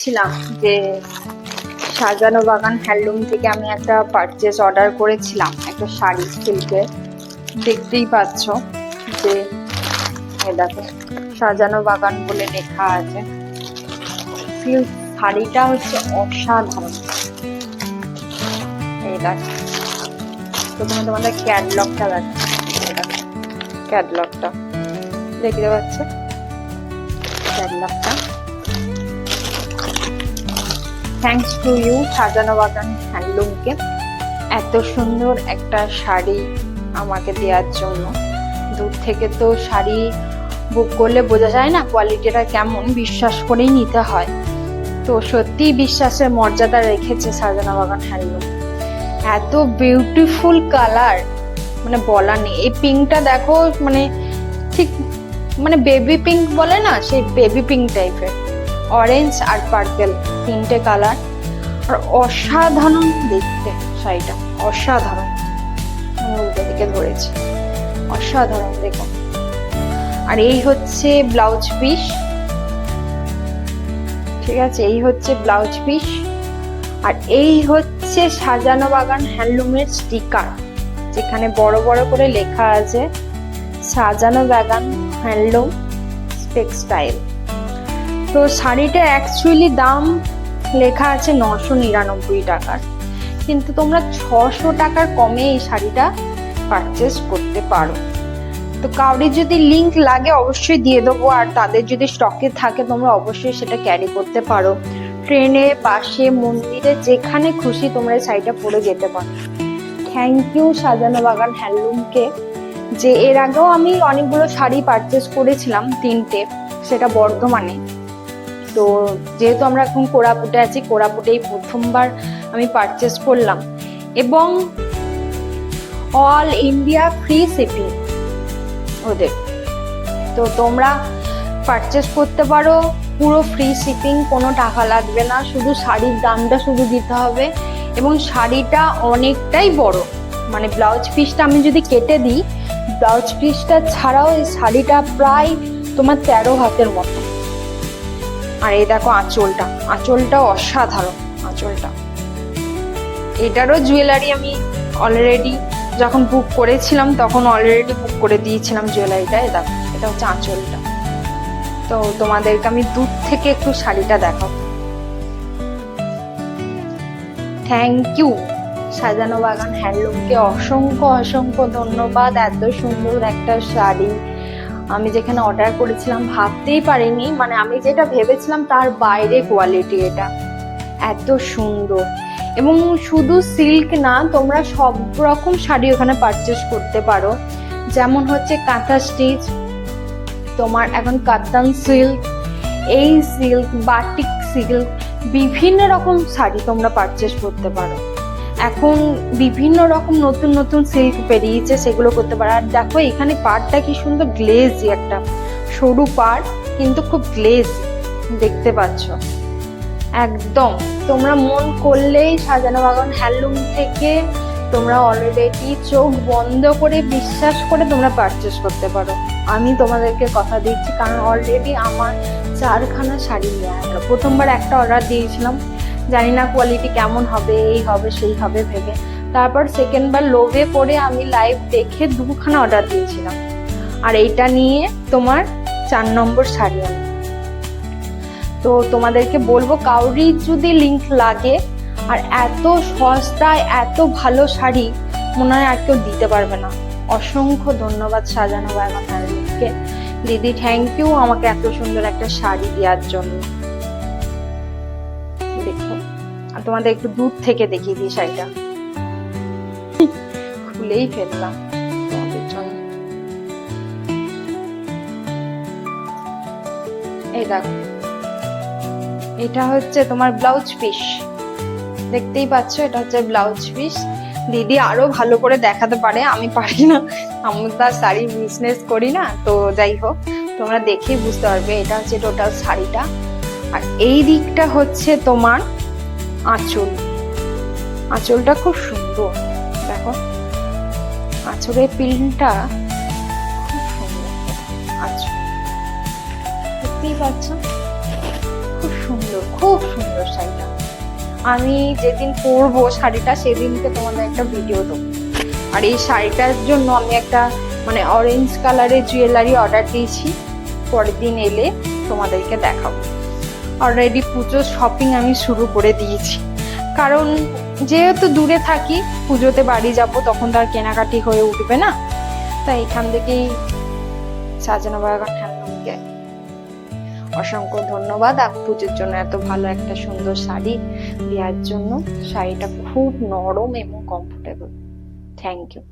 ছিলাম যে সাজানো বাগান হ্যান্ডলুম থেকে আমি একটা পারচেজ অর্ডার করেছিলাম, একটা শাড়ি সিল্কের। দেখতেই পাচ্ছ যে দেখো সাজানো বাগান বলে লেখা আছে। সিল্ক শাড়িটা হচ্ছে অসাধারণ। এই দেখো, প্রথমে তোমাদের ক্যাটলগটা দেখো, ক্যাটলগটা দেখতে পাচ্ছ, ক্যাটলগটা। থ্যাঙ্কস টু ইউ সাজানো বাগান হ্যান্ডলুমকে এত সুন্দর একটা শাড়ি আমাকে দেওয়ার জন্য। দূর থেকে তো শাড়ি বুক করলে বোঝা যায় না কোয়ালিটিটা কেমন, বিশ্বাস করেই নিতে হয়। তো সত্যি বিশ্বাসের মর্যাদা রেখেছে সাজানো বাগান হ্যান্ডলুম। এত বিউটিফুল কালার, মানে বলার নেই। এই পিঙ্কটা দেখো, মানে ঠিক মানে বেবি পিঙ্ক বলে না, সেই বেবি পিঙ্ক টাইপের। অরেঞ্জ আর পার্পেল তিনটে কালার, আর অসাধারণ দেখতে শাড়িটা, অসাধারণ। উল্টো দিকে ধরেছি, অসাধারণ দেখো। আর এই হচ্ছে ব্লাউজ পিস, ঠিক আছে, এই হচ্ছে ব্লাউজ পিস। আর এই হচ্ছে সাজানো বাগান হ্যান্ডলুমের স্টিকার, যেখানে বড় বড় করে লেখা আছে সাজানো বাগান হ্যান্ডলুম টেক্সটাইল। তো শাড়িটা অ্যাকচুয়ালি দাম লেখা আছে 999 টাকার, কিন্তু তোমরা 600 টাকার কমে এই শাড়িটা পারচেস করতে পারো। তো কাউরির যদি লিংক লাগে অবশ্যই দিয়ে দেবো, আর তাদের যদি স্টকে থাকে তোমরা অবশ্যই সেটা ক্যারি করতে পারো। ট্রেনে, বাসে, মন্দিরে, যেখানে খুশি তোমরা এই শাড়িটা পরে যেতে পারো। থ্যাংক ইউ সাজানো বাগান হ্যান্ডলুমকে, যে এর আগেও আমি অনেকগুলো শাড়ি পারচেস করেছিলাম, 3টে, সেটা বর্ধমানে। তো যেহেতু আমরা এখন কোরাপুটে আছি, কোরাপুটেই প্রথমবার আমি পারচেস করলাম, এবং অল ইন্ডিয়া ফ্রি শিপিং ওদের। তো তোমরা পারচেস করতে পারো, পুরো ফ্রি শিপিং, কোনো টাকা লাগবে না, শুধু শাড়ির দামটা শুধু দিতে হবে। এবং শাড়িটা অনেকটাই বড়, মানে ব্লাউজ পিসটা আমি যদি কেটে দিই, ব্লাউজ পিসটা ছাড়াও এই শাড়িটা প্রায় তোমার 13 হাতের মতো। আর এই দেখো আঁচলটা, আঁচলটা অসাধারণ। আঁচলটা, এটারও জুয়েলারি আমি অলরেডি যখন বুক করেছিলাম তখন অলরেডি বুক করে দিয়েছিলাম জুয়েলারিটা। এই দেখো, এটা হচ্ছে আঁচলটা। তো তোমাদেরকে আমি দূর থেকে একটু শাড়িটা দেখাবো। থ্যাংক ইউ সাজানো বাগান হ্যান্ডলুমকে, অসংখ্য অসংখ্য ধন্যবাদ। এত সুন্দর একটা শাড়ি আমি যেখানে অর্ডার করেছিলাম ভাবতেই পারিনি, মানে আমি যেটা ভেবেছিলাম তার বাইরে কোয়ালিটি। এটা এত সুন্দর, এবং শুধু সিল্ক না, তোমরা সব রকম শাড়ি ওখানে পারচেস করতে পারো। যেমন হচ্ছে কাঁথা স্টিচ, তোমার এখন কাতান সিল্ক, এই সিল্ক, বাটিক সিল্ক, বিভিন্ন রকম শাড়ি তোমরা পারচেস করতে পারো। এখন বিভিন্ন রকম নতুন নতুন সিল্ক বেরিয়েছে, সেগুলো করতে পারো। আর দেখো এখানে পাড়টা কি সুন্দর গ্লেজি, একটা সরু পাড় কিন্তু খুব গ্লেজি দেখতে পাচ্ছ। একদম তোমরা মন করলেই সাজানো বাগান হ্যান্ডলুম থেকে তোমরা অলরেডি চোখ বন্ধ করে বিশ্বাস করে তোমরা পারচেস করতে পারো। আমি তোমাদেরকে কথা দিচ্ছি, কারণ অলরেডি আমার 4খানা শাড়ি নেওয়া হলো। প্রথমবার একটা অর্ডার দিয়েছিলাম, জানি না কোয়ালিটি কেমন হবে, এই হবে সেই হবে ভেবে। তারপর সেকেন্ডবার লোভে পড়ে আমি লাইভ দেখে 2খানা অর্ডার দিয়েছিলাম, আর এইটা নিয়ে তোমার 4 নম্বর শাড়ি আমি। তো তোমাদেরকে বলবো, কাউরি যদি লিংক লাগে, আর এত সস্তায় এত ভালো শাড়ি মনে হয় আর কেউ দিতে পারবে না। অসংখ্য ধন্যবাদ সাজানো বাগান হ্যান্ডলুমকে। দিদি থ্যাংক ইউ আমাকে এত সুন্দর একটা শাড়ি দেওয়ার জন্য। দেখো, আর তোমাদের একটু দূর থেকে দেখিয়ে দিই শাড়িটা, খুলেই ফেললাম তোমাদের জন্য। এই দেখো, এটা হচ্ছে তোমার ব্লাউজ পিস, দেখতেই পাচ্ছ, এটা হচ্ছে ব্লাউজ পিস। দিদি আরো ভালো করে দেখাতে পারে, আমি পারি না, আমি তার শাড়ি বিজনেস করি না। তো যাই হোক, তোমরা দেখেই বুঝতে পারবে। এটা হচ্ছে টোটাল শাড়িটা, আর এই দিকটা হচ্ছে তোমার আঁচল। আঁচলটা খুব সুন্দর, দেখো আঁচলের প্রিন্টটা খুব সুন্দর। আঁচল দেখতেই পাচ্ছ, খুব খুব সুন্দর শাড়িটা। আমি যেদিন পরবো শাড়িটা সেদিনকে তোমাদের একটা ভিডিও দেবো। আর এই শাড়িটার জন্য আমি একটা মানে অরেঞ্জ কালারের জুয়েলারি অর্ডার দিয়েছি, পরের দিন এলে তোমাদেরকে দেখাবো। অলরেডি পুজোর শপিং আমি শুরু করে দিয়েছি, কারণ যেহেতু দূরে থাকি, পুজোতে বাড়ি যাব তখন তার কেনাকাটি হয়ে উঠবে না, তাই এখান থেকেই সাজানো বাগান হ্যান্ডলুমকে অসংখ্য ধন্যবাদ পুজোর জন্য এত ভালো একটা সুন্দর শাড়ি দেওয়ার জন্য। শাড়িটা খুব নরম এবং কমফোর্টেবল। Thank you.